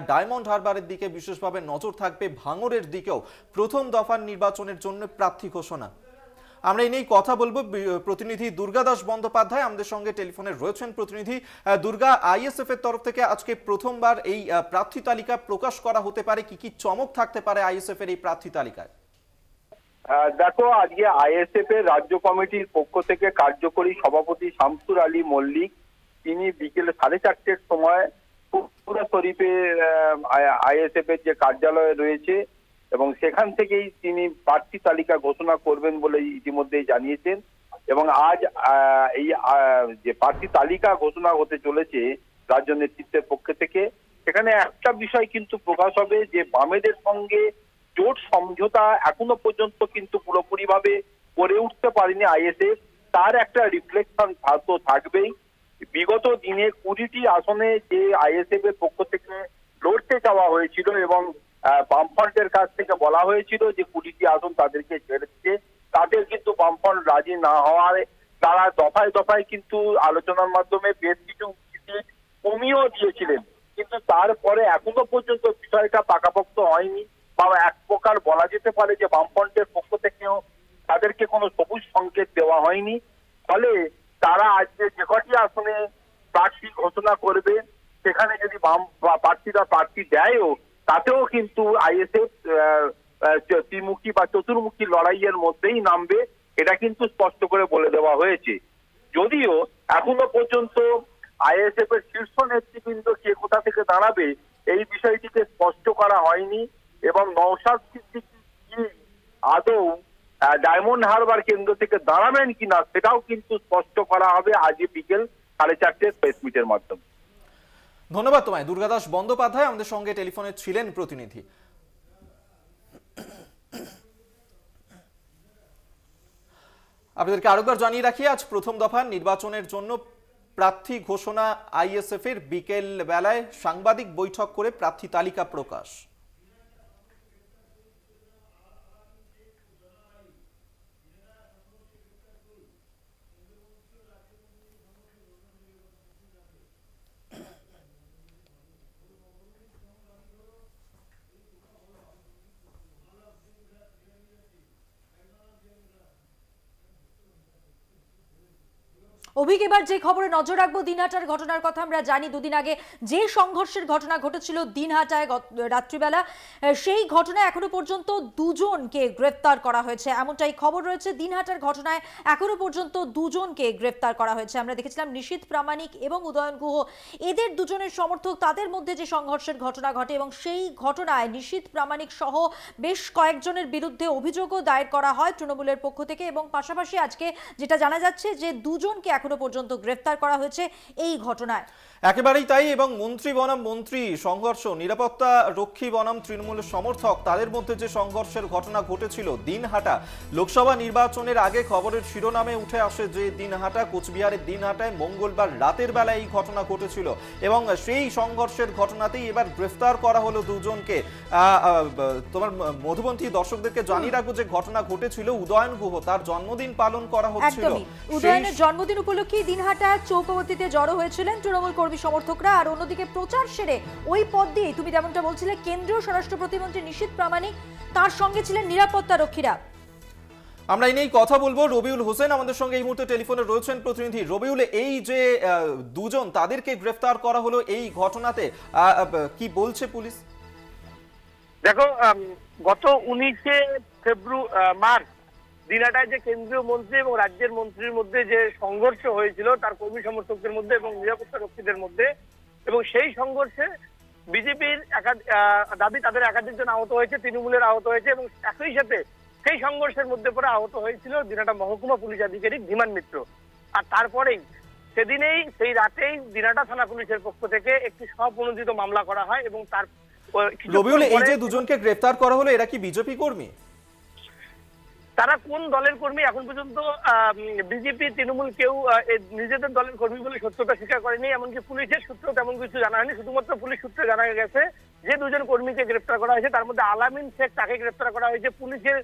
ডায়মন্ড হারবারের দিকে বিশেষভাবে নজর থাকবে, ভাঙড়ের দিকেও প্রথম দফার নির্বাচনের জন্য প্রার্থী ঘোষণা। আমরা এই নিয়ে কথা বলবো। প্রতিনিধি দুর্গা দাস বন্দ্যোপাধ্যায় আমাদের সঙ্গে টেলিফোনে রয়েছেন। প্রতিনিধি দুর্গা, আইএসএফ এর তরফ থেকে আজকে প্রথমবার এই প্রার্থী তালিকা প্রকাশ করা হতে পারে, কি কি চমক থাকতে পারে আইএসএফ এর এই প্রার্থী তালিকায়? দেখো, আজকে আইএসএফ এর রাজ্য কমিটির পক্ষ থেকে কার্যকরী সভাপতি শামসুর আলী মল্লিক তিনি বিকেল 4:30টার সময় ফুরফুরা শরীফের আইএসএফ এর যে কার্যালয় রয়েছে এবং সেখান থেকেই তিনি প্রার্থী তালিকা ঘোষণা করবেন বলে ইতিমধ্যেই জানিয়েছেন। এবং আজ এই যে প্রার্থী তালিকা ঘোষণা হতে চলেছে রাজ্য নেতৃত্বের পক্ষ থেকে, সেখানে একটা বিষয় কিন্তু প্রকাশ হবে যে বামেদের সঙ্গে জোট সমঝোতা এখনো পর্যন্ত কিন্তু পুরোপুরি ভাবে করে উঠতে পারেনি আইএসএফ, তার একটা রিফ্লেকশন তো থাকবেই। বিগত দিনে 20টি আসনে যে আইএসএফ এর পক্ষ থেকে লড়তে যাওয়া হয়েছিল এবং বামফ্রন্টের কাছ থেকে বলা হয়েছিল যে 20টি আসন তাদেরকে ছেড়ে দিতে, তাদের কিন্তু বামফ্রন্ট রাজি না হওয়ায় তারা দফায় দফায় কিন্তু আলোচনার মাধ্যমে বেশ কিছু সিট কমিয়েও দিয়েছিলেন। কিন্তু তারপরে এখনো পর্যন্ত বিষয়টা পাকাপোক্ত হয়নি, বা এক প্রকার বলা যেতে পারে যে বামফ্রন্টের পক্ষ থেকেও তাদেরকে কোনো সবুজ সংকেত দেওয়া হয়নি। ফলে তারা আজকে যে কটি আসনে প্রার্থী ঘোষণা করবে সেখানে যদি বাম প্রার্থীরা প্রার্থী দেয়ও, তাতেও কিন্তু আইএসএফ ত্রিমুখী বা চতুর্মুখী লড়াইয়ের মধ্যেই নামবে, এটা কিন্তু স্পষ্ট করে বলে দেওয়া হয়েছে। যদিও এখনো পর্যন্ত আইএসএফ এর শীর্ষ নেতৃবৃন্দ কে কোথা থেকে দাঁড়াবে এই বিষয়টিকে স্পষ্ট করা হয়নি, এবং নওশাদ সিদ্দিকী কি আদৌ ডায়মন্ড হারবার কেন্দ্র থেকে দাঁড়াবেন কিনা সেটাও কিন্তু স্পষ্ট করা হবে আজ বিকেল 4:30 প্রেস মিটের মাধ্যমে। ধন্যবাদ তোমায় দুর্গাদাস বন্দ্যোপাধ্যায়, আমাদের সঙ্গে টেলিফোনে ছিলেন প্রতিনিধি। আপনাদেরকে আরেকবার জানিয়ে রাখি, আজ প্রথম দফার নির্বাচনের জন্য প্রার্থী ঘোষণা আইএসএফ এর। বিকেল বেলায় সাংবাদিক বৈঠক করে প্রার্থী তালিকা প্রকাশ। অভিক, এবার যে খবরে নজর রাখবো দিনহাটার ঘটনার কথা। আমরা জানি দুদিন আগে যে সংঘর্ষের ঘটনা ঘটেছিল দিনহাটায় রাত্রিবেলা, সেই ঘটনায় এখনো পর্যন্ত 2 জনকে গ্রেফতার করা হয়েছে, এমনটাই খবর রয়েছে। দিনহাটার ঘটনায় এখনো পর্যন্ত 2 জনকে গ্রেফতার করা হয়েছে। আমরা দেখেছিলাম নিশীথ প্রামাণিক এবং উদয়ন গুহ, এদের দুজনের সমর্থক, তাদের মধ্যে যে সংঘর্ষের ঘটনা ঘটে এবং সেই ঘটনায় নিশীথ প্রামাণিক সহ বেশ কয়েকজনের বিরুদ্ধে অভিযোগও দায়ের করা হয় তৃণমূলের পক্ষ থেকে। এবং পাশাপাশি আজকে যেটা জানা যাচ্ছে যে 2 জনকে এখনো পর্যন্ত গ্রেফতার করা হয়েছে এই ঘটনায়। একেবারেই তাই, এবং মন্ত্রী বনাম মন্ত্রী সংঘর্ষ, নিরাপত্তা রক্ষী বনাম তৃণমূলের সমর্থক, তাদের মধ্যে যে সংঘর্ষের ঘটনা ঘটেছিল দিনহাটা লোকসভা নির্বাচনের আগে খবরের শিরোনামে উঠে আসে যে দিনহাটা, কোচবিহারের দিনহাটায় মঙ্গলবার রাতের বেলায় এই ঘটনা ঘটেছিল এবং সেই সংঘর্ষের ঘটনাতেই এবার গ্রেফতার করা হলো 2 জনকে। তোমার মধুবন্তী দর্শকদেরকে জানিয়ে রাখবো যে ঘটনা ঘটেছিল উদয়ন গুহ, তার জন্মদিন পালন করা হচ্ছিল। উদয়নের জন্মদিন উপলক্ষে দিনহাটা চৌকবতীতে জড়ো হয়েছিলেন তৃণমূল কর্মী সমর্থকরা। আর অন্যদিকে প্রচার সেরে ওই পথ দিয়ে তুমি যেমনটা বলছিলে কেন্দ্রীয় স্বরাষ্ট্র প্রতিমন্ত্রী নিশীথ প্রামাণিক, তার সঙ্গে ছিলেন নিরাপত্তা রক্ষীরা। আমরা এই নিয়ে কথা বলবো। রবিউল হোসেন আমাদের সঙ্গে এই মুহূর্তে টেলিফোনে রয়েছেন প্রতিনিধি। রবিউল, এই যে 2 জন তাদেরকে গ্রেফতার করা হলো এই ঘটনাতে, কি বলছে পুলিশ? দেখো, গত 19শে মার্চ দিনহাটায় যে কেন্দ্রীয় মন্ত্রী এবং রাজ্যের মন্ত্রীর মধ্যে যে সংঘর্ষ হয়েছিল তার কর্মী সমর্থকদের মধ্যে এবং নিরাপত্তা রক্ষীদের মধ্যে, এবং সেই সংঘর্ষে বিজেপির দাবি তাদের একাধিক জন আহত হয়েছে, তৃণমূলের আহত হয়েছে, এবং একই সাথে সেই সংঘর্ষের মধ্যে পরে আহত হয়েছিল দিনহাটা মহকুমা পুলিশ আধিকারিক ধীমান মিত্র। আর তারপরেই সেদিনেই সেই রাতেই দিনাটা থানা পুলিশের পক্ষ থেকে একটি স্বপ্রণোদিত মামলা করা হয় এবং তার রবিউল, এই যে দুজনকে গ্রেফতার করা হলো, এরা কি বিজেপি কর্মী? তারা কোন দলের কর্মী এখন পর্যন্ত বিজেপি তৃণমূল কেউ নিজেদের দলের কর্মী বলে সত্যতা স্বীকার করেনি, এমনকি পুলিশের সূত্র তেমন কিছু জানা হয়নি। শুধুমাত্র পুলিশ সূত্রে জানা গেছে যে দুজন কর্মীকে গ্রেফতার করা হয়েছে, তার মধ্যে আলামিন শেখ তাকে গ্রেফতার করা হয়েছে পুলিশের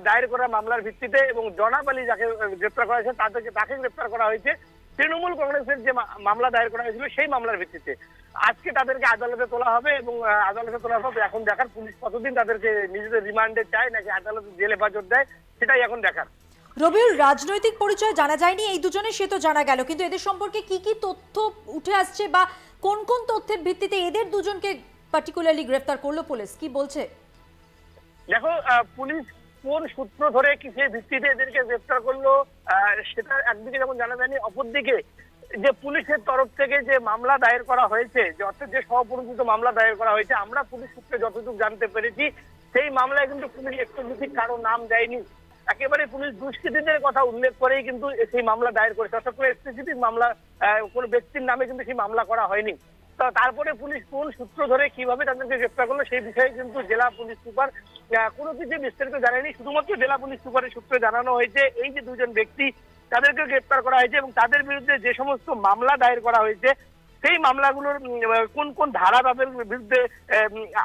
দায়ের করা মামলার ভিত্তিতে, এবং জনাব আলী যাকে গ্রেফতার করা হয়েছে তাকে গ্রেফতার করা হয়েছে তৃণমূল কংগ্রেসের যে মামলা দায়ের করা হয়েছিল সেই মামলার ভিত্তিতে। আজকে তাদেরকে আদালতে তোলা হবে এবং আদালতে তোলার পর এখন দেখার পুলিশ কতদিন তাদেরকে নিজেদের রিমান্ডে চায় নাকি আদালতে জেলে হেফাজত দেয়, সেটাই এখন দেখার। রবিউল, রাজনৈতিক পরিচয় জানা যায়নি এই দুজনের, সে তো জানা গেল, কিন্তু এদের সম্পর্কে কি কি তথ্য উঠে আসছে বা কোন কোন তথ্যের ভিত্তিতে এদের দুজনকে পার্টিকুলারলি গ্রেফতার করলো পুলিশ, কি বলছে? দেখো, পুলিশ কোন সূত্র ধরে কিসের ভিত্তিতে এদেরকে গ্রেফতার করলো সেটা একদিকে যেমন জানা যায়নি, অপরদিকে যে পুলিশের তরফ থেকে যে মামলা দায়ের করা হয়েছে, যে অর্থাৎ যে স্বপরিচিত মামলা দায়ের করা হয়েছে, আমরা পুলিশ সূত্রে যতটুকু জানতে পেরেছি সেই মামলায় কিন্তু পুলিশ স্পেসিফিক কারো নাম দেয়নি, একেবারে পুলিশ দুষ্কৃতীদের কথা উল্লেখ করেই কিন্তু সেই মামলা দায়ের করেছে, অর্থাৎ কোনো স্পেসিফিক মামলা কোনো ব্যক্তির নামে কিন্তু সেই মামলা করা হয়নি। তারপরে পুলিশ কোন সূত্র ধরে কিভাবে তাদেরকে গ্রেফতার করলো সেই বিষয়ে কিন্তু জেলা পুলিশ সুপার কোনো কিছু বিস্তারিত জানায়নি। শুধুমাত্র জেলা পুলিশ সুপারের সূত্রে জানানো হয়েছে এই যে দুজন ব্যক্তি তাদেরকে গ্রেফতার করা হয়েছে এবং তাদের বিরুদ্ধে যে সমস্ত মামলা দায়ের করা হয়েছে সেই মামলাগুলোর কোন কোন ধারা তাদের বিরুদ্ধে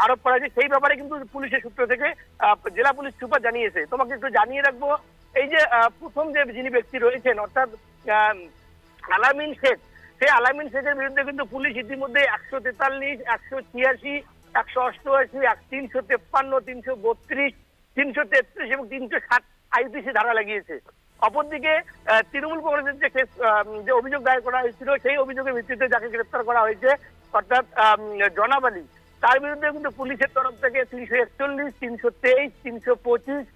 আরোপ করা হয়েছে সেই ব্যাপারে কিন্তু পুলিশের সূত্র থেকে জেলা পুলিশ সুপার জানিয়েছে। তোমাকে একটু জানিয়ে রাখবো, এই যে প্রথম যে যিনি ব্যক্তি রয়েছেন অর্থাৎ আলামিন শেখ, সেই আলামিন শেখের বিরুদ্ধে কিন্তু পুলিশ ইতিমধ্যে 143, 186, 188, 353, 332, 333 এবং 360 আইপিসি ধারা লাগিয়েছে। অপরদিকে তৃণমূল কংগ্রেসের যে অভিযোগ দায়ের করা হয়েছিল সেই অভিযোগের ভিত্তিতে যাকে গ্রেফতার করা হয়েছে অর্থাৎ জনাব আলী, তার বিরুদ্ধে কিন্তু পুলিশের তরফ থেকে 341, 323, 325,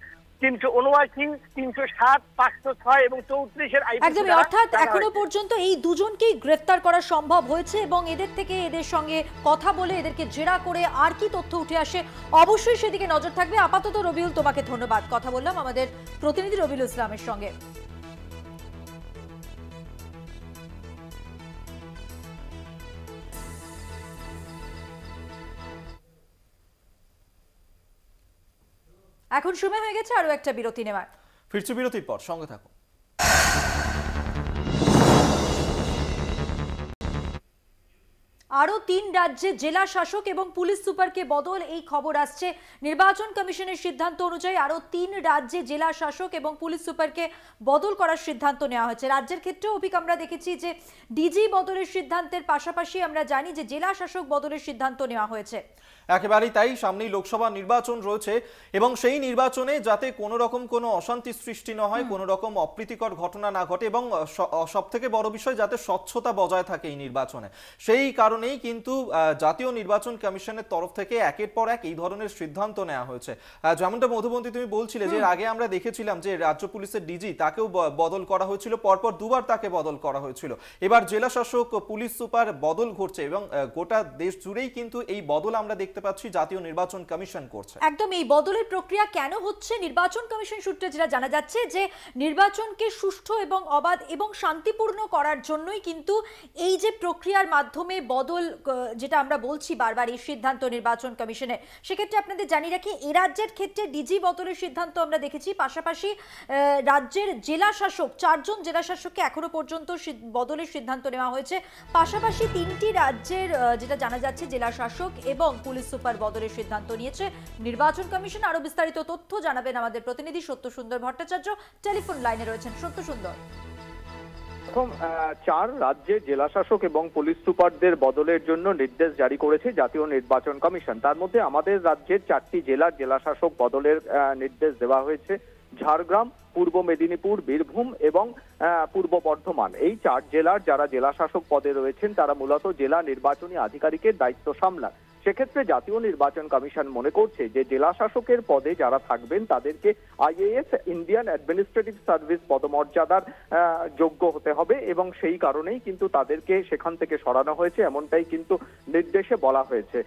379, 307, 506 এবং 34 একদমই, অর্থাৎ এখনো পর্যন্ত এই দুজনকেই গ্রেফতার করা সম্ভব হয়েছে এবং এদের থেকে এদের সঙ্গে কথা বলে এদেরকে জেরা করে আর কি তথ্য উঠে আসে অবশ্যই সেদিকে নজর থাকবে। আপাতত রবিউল, তোমাকে ধন্যবাদ। কথা বললাম আমাদের প্রতিনিধি রবিউল ইসলামের সঙ্গে। এখন সময় হয়ে গেছে আরো একটা বিরতি নেওয়ার। ফিরছি বিরতির পর, সঙ্গে থাকুন। আরো 3 রাজ্যে জেলা শাসক এবং পুলিশ সুপারকে বদল, এই খবর আসছে। নির্বাচন কমিশনের সিদ্ধান্ত অনুযায়ী আরো 3 রাজ্যে জেলা শাসক এবং পুলিশ সুপারকে বদল করার সিদ্ধান্ত নেওয়া হয়েছে। রাজ্যের ক্ষেত্রে অভিক আমরা দেখেছি যে ডিজি বদলের সিদ্ধান্তের পাশাপাশি আমরা জানি যে জেলা শাসক বদলের সিদ্ধান্ত নেওয়া হয়েছে। একেবারেই তাই, সামনেই লোকসভা নির্বাচন রয়েছে এবং সেই নির্বাচনে যাতে কোনো রকম কোনো অশান্তি সৃষ্টি না হয়, কোনো রকম অপ্রীতিকর ঘটনা না ঘটে এবং সব থেকে বড় বিষয় যাতে স্বচ্ছতা বজায় থাকে এই নির্বাচনে, সেই কারণেই কিন্তু জাতীয় নির্বাচন কমিশনের তরফ থেকে একের পর এক এই ধরনের সিদ্ধান্ত নেওয়া হয়েছে। যেমনটা মধুবন্তী তুমি বলছিলে যে আগে আমরা দেখেছিলাম যে রাজ্য পুলিশের ডিজি তাকেও বদল করা হয়েছিল, পরপর দুবার তাকে বদল করা হয়েছিল। এবার জেলা শাসক পুলিশ সুপার বদল ঘটছে এবং গোটা দেশ জুড়েই কিন্তু এই বদল আমরা দেখতে পাচ্ছি জাতীয় নির্বাচন কমিশন করছে। একদম, এই বদলের প্রক্রিয়া কেন হচ্ছে? নির্বাচন কমিশন সূত্রে যেটা জানা যাচ্ছে যে নির্বাচনকে সুষ্ঠু এবং অবাধ এবং শান্তিপূর্ণ করার জন্যই কিন্তু এই যে প্রক্রিয়ার মাধ্যমে বদল যেটা আমরা বলছি বারবার এই সিদ্ধান্ত নির্বাচন কমিশনের। সেক্ষেত্রে আপনাদের জানিয়ে রাখি এই রাজ্যের ক্ষেত্রে ডিজি বদলের সিদ্ধান্ত আমরা দেখেছি, পাশাপাশি রাজ্যের জেলা শাসক 4 জন জেলা শাসককে এখনো পর্যন্ত বদলের সিদ্ধান্ত নেওয়া হয়েছে। পাশাপাশি 3টি রাজ্যের যেটা জানা যাচ্ছে জেলা শাসক এবং পুলিশ সুপার বদলের সিদ্ধান্ত নিয়েছে নির্বাচন কমিশন। আরো বিস্তারিত তথ্য জানাবেন আমাদের প্রতিনিধি সত্য সুন্দর ভট্টাচার্য, টেলিফোন লাইনে রয়েছেন। সত্য সুন্দর, 4 রাজ্যে জেলা শাসক এবং পুলিশ সুপারদের বদলের জন্য নির্দেশ জারি করেছে জাতীয় নির্বাচন কমিশন। তার মধ্যে আমাদের রাজ্যের 4টি জেলার জেলা শাসক বদলের নির্দেশ দেওয়া হয়েছে। ঝাড়গ্রাম, পূর্ব মেদিনীপুর, বীরভূম এবং পূর্ব বর্ধমান, এই 4 জেলার যারা জেলা শাসক পদে রয়েছেন তারা মূলত জেলা নির্বাচনী আধিকারিকের দায়িত্ব সামলান। সেক্ষেত্রে জাতীয় নির্বাচন কমিশন মনে করছে যে জেলা শাসকের পদে যারা থাকবেন তাদেরকে আইএএস ইন্ডিয়ান অ্যাডমিনিস্ট্রেটিভ সার্ভিস পদমর্যাদার যোগ্য হতে হবে এবং সেই কারণেই কিন্তু তাদেরকে সেখান থেকে সরানো হয়েছে, এমনটাই কিন্তু নির্দেশে বলা হয়েছে।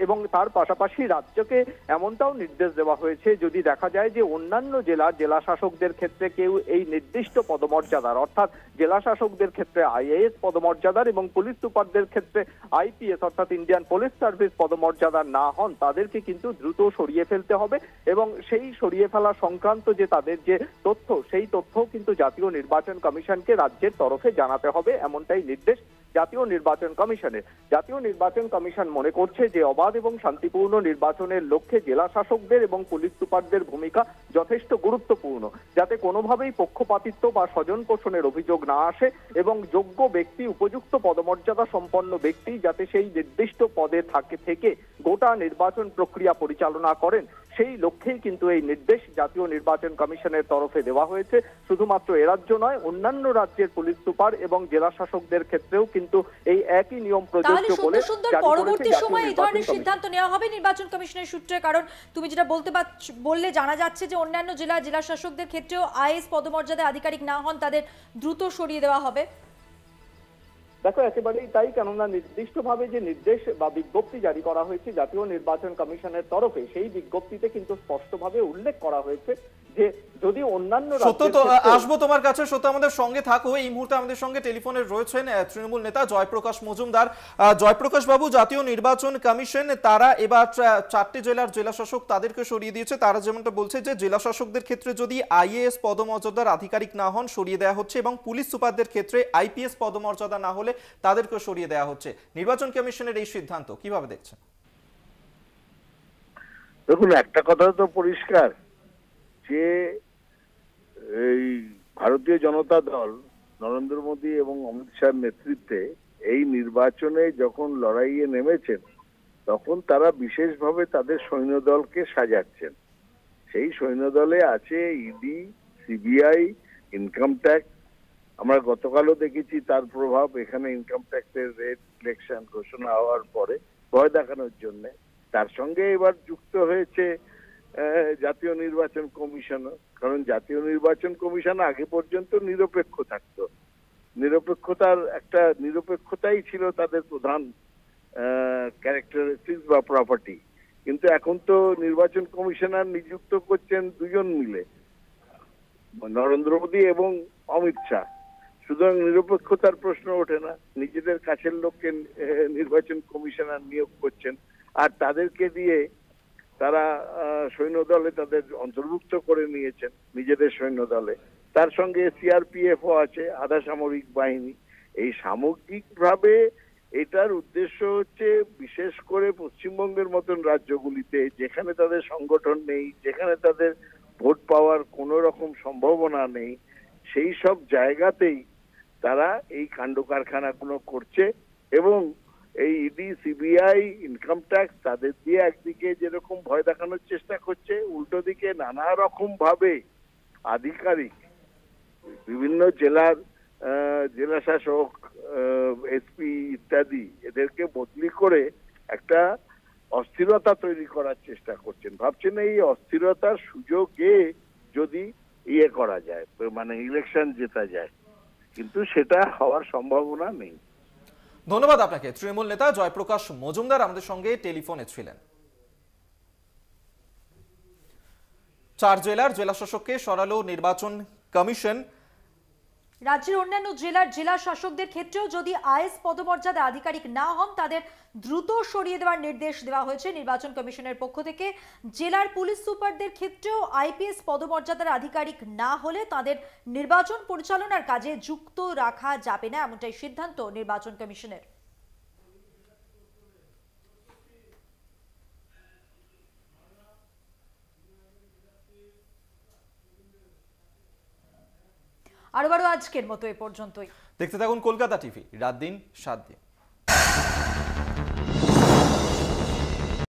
এবং তার পাশাপাশি রাজ্যকে এমনটাও নির্দেশ দেওয়া হয়েছে যদি দেখা যায় যে অন্যান্য জেলা শাসকদের ক্ষেত্রে কেউ এই নির্দিষ্ট পদমর্যাদার অর্থাৎ জেলা শাসকদের ক্ষেত্রে আইএএস পদমর্যাদার এবং পুলিশ সুপারদের ক্ষেত্রে আইপিএস অর্থাৎ ইন্ডিয়ান পুলিশ সার্ভিস পদমর্যাদার না হন তাদেরকে কিন্তু দ্রুত সরিয়ে ফেলতে হবে এবং সেই সরিয়ে ফেলা সংক্রান্ত যে তাদের যে তথ্য সেই তথ্য কিন্তু জাতীয় নির্বাচন কমিশনকে রাজ্যের তরফে জানাতে হবে, এমনটাই নির্দেশ জাতীয় নির্বাচন কমিশনের। জাতীয় নির্বাচন কমিশন মনে করছে যে অবাধ এবং শান্তিপূর্ণ নির্বাচনের লক্ষ্যে জেলা শাসকদের এবং পুলিশ সুপারদের ভূমিকা যথেষ্ট গুরুত্বপূর্ণ, যাতে কোনোভাবেই পক্ষপাতিত্ব বা স্বজন পোষণের অভিযোগ না আসে এবং যোগ্য ব্যক্তি উপযুক্ত পদমর্যাদা সম্পন্ন ব্যক্তি যাতে সেই নির্দিষ্ট পদে থেকে গোটা নির্বাচন প্রক্রিয়া পরিচালনা করেন, সেই লক্ষ্যেই কিন্তু এই নির্দেশ জাতীয় নির্বাচন কমিশনের তরফে দেওয়া হয়েছে। শুধুমাত্র এ রাজ্য নয়, অন্যান্য রাজ্যের পুলিশ সুপার এবং জেলা শাসকদের ক্ষেত্রেও কিন্তু এই একই নিয়ম প্রযোজ্য বলে পরবর্তী সময়ে এই ধরনের সিদ্ধান্ত নেওয়া হবে নির্বাচন কমিশনের সূত্রে। কারণ তুমি যেটা বললে জানা যাচ্ছে যে অন্যান্য জেলা শাসকদের ক্ষেত্রেও আইএএস পদমর্যাদায় আধিকারিক না হন তাদের দ্রুত সরিয়ে দেওয়া হবে। দেখো একেবারেই তাই, কেননা নির্দিষ্টভাবে যে নির্দেশ বা বিজ্ঞপ্তি জারি করা হয়েছে জাতীয় নির্বাচন কমিশনের তরফে সেই বিজ্ঞপ্তিতে কিন্তু স্পষ্টভাবে উল্লেখ করা হয়েছে যে যদি অন্যান্য আসবো তোমার কাছে, সত্য আমাদের সঙ্গে থাকো। এই মুহূর্তে আমাদের সঙ্গে টেলিফোনে রয়েছেন তৃণমূল নেতা জয়প্রকাশ মজুমদার। জয়প্রকাশ বাবু, জাতীয় নির্বাচন কমিশন তারা এবার 4টি জেলার জেলাশাসক তাদেরকে সরিয়ে দিয়েছে। তারা যেমনটা বলছে যে জেলাশাসকদের ক্ষেত্রে যদি আইএএস পদমর্যাদার আধিকারিক না হন সরিয়ে দেওয়া হচ্ছে এবং পুলিশ সুপারদের ক্ষেত্রে আইপিএস পদমর্যাদা না হলে তাদেরকে সরিয়ে দেওয়া হচ্ছে। নির্বাচন কমিশনের এই সিদ্ধান্ত কিভাবে দেখছেন? দেখুন, একটা কথা তো পরিষ্কার যে এই ভারতীয় জনতা দল নরেন্দ্র মোদী এবং অমিত শাহের নেতৃত্বে এই নির্বাচনে যখন লড়াইয়ে নেমেছেন তখন তারা বিশেষভাবে তাদের সৈন্যদলকে সাজাচ্ছেন। সেই সৈন্যদলে আছে ইডি, সিবিআই, ইনকাম ট্যাক্স। আমরা গতকালও দেখেছি তার প্রভাব এখানে ইনকাম ট্যাক্সের রেট ইলেকশন ঘোষণা হওয়ার পরে ভয় দেখানোর জন্য। তার সঙ্গে এবার যুক্ত হয়েছে জাতীয় নির্বাচন কমিশন, কারণ জাতীয় নির্বাচন কমিশন আগে পর্যন্ত নিরপেক্ষ থাকতো। নিরপেক্ষতাই ছিল তাদের প্রধান ক্যারেক্টারিস্টিক্স বা প্রপার্টি, কিন্তু এখন তো নির্বাচন কমিশনার নিযুক্ত করছেন দুজন মিলে, নরেন্দ্র মোদী এবং অমিত শাহ। সুতরাং নিরপেক্ষতার প্রশ্ন ওঠে না, নিজেদের কাছের লোককে নির্বাচন কমিশনার নিয়োগ করছেন আর তাদেরকে দিয়ে তারা সৈন্যদলে তাদের অন্তর্ভুক্ত করে নিয়েছেন নিজেদের সৈন্যদলে। তার সঙ্গে সিআরপিএফও আছে, আধা সামরিক বাহিনী। এই সামগ্রিকভাবে এটার উদ্দেশ্য হচ্ছে বিশেষ করে পশ্চিমবঙ্গের মতন রাজ্যগুলিতে যেখানে তাদের সংগঠন নেই, যেখানে তাদের ভোট পাওয়ার কোনো রকম সম্ভাবনা নেই, সেই সব জায়গাতেই তারা এই কাণ্ড কারখানাগুলো করছে এবং এই ইডি, সিবিআই, ইনকাম ট্যাক্স তাদের দিয়ে একদিকে যেরকম ভয় দেখানোর চেষ্টা করছে, উল্টো দিকে নানা রকম ভাবে আধিকারিক বিভিন্ন জেলার জেলাশাসক, এসপি ইত্যাদি এদেরকে বদলি করে একটা অস্থিরতা তৈরি করার চেষ্টা করছেন। ভাবছেন এই অস্থিরতার সুযোগে যদি করা যায়, মানে ইলেকশন জেতা যায়, কিন্তু সেটা হওয়ার সম্ভাবনা নেই। ধন্যবাদ আপনাকে। তৃণমূল নেতা জয়প্রকাশ মজুমদার আমাদের সঙ্গে টেলিফোনে ছিলেন। 4 জেলার জেলাশাসককে সরালো নির্বাচন কমিশন। রাজ্যের অন্যান্য জেলা শাসকদের ক্ষেত্রেও যদি আইএএস পদমর্যাদা আধিকারিক না হন তাদের দ্রুত সরিয়ে দেওয়ার নির্দেশ দেওয়া হয়েছে নির্বাচন কমিশনের পক্ষ থেকে। জেলার পুলিশ সুপারদের ক্ষেত্রেও আইপিএস পদমর্যাদার আধিকারিক না হলে তাদের নির্বাচন পরিচালনার কাজে যুক্ত রাখা যাবে না, এমনটাই সিদ্ধান্ত নির্বাচন কমিশনের। আরো আজকের মতো এ পর্যন্তই। দেখতে থাকুন কলকাতা টিভি, রাত দিন 7 দিন।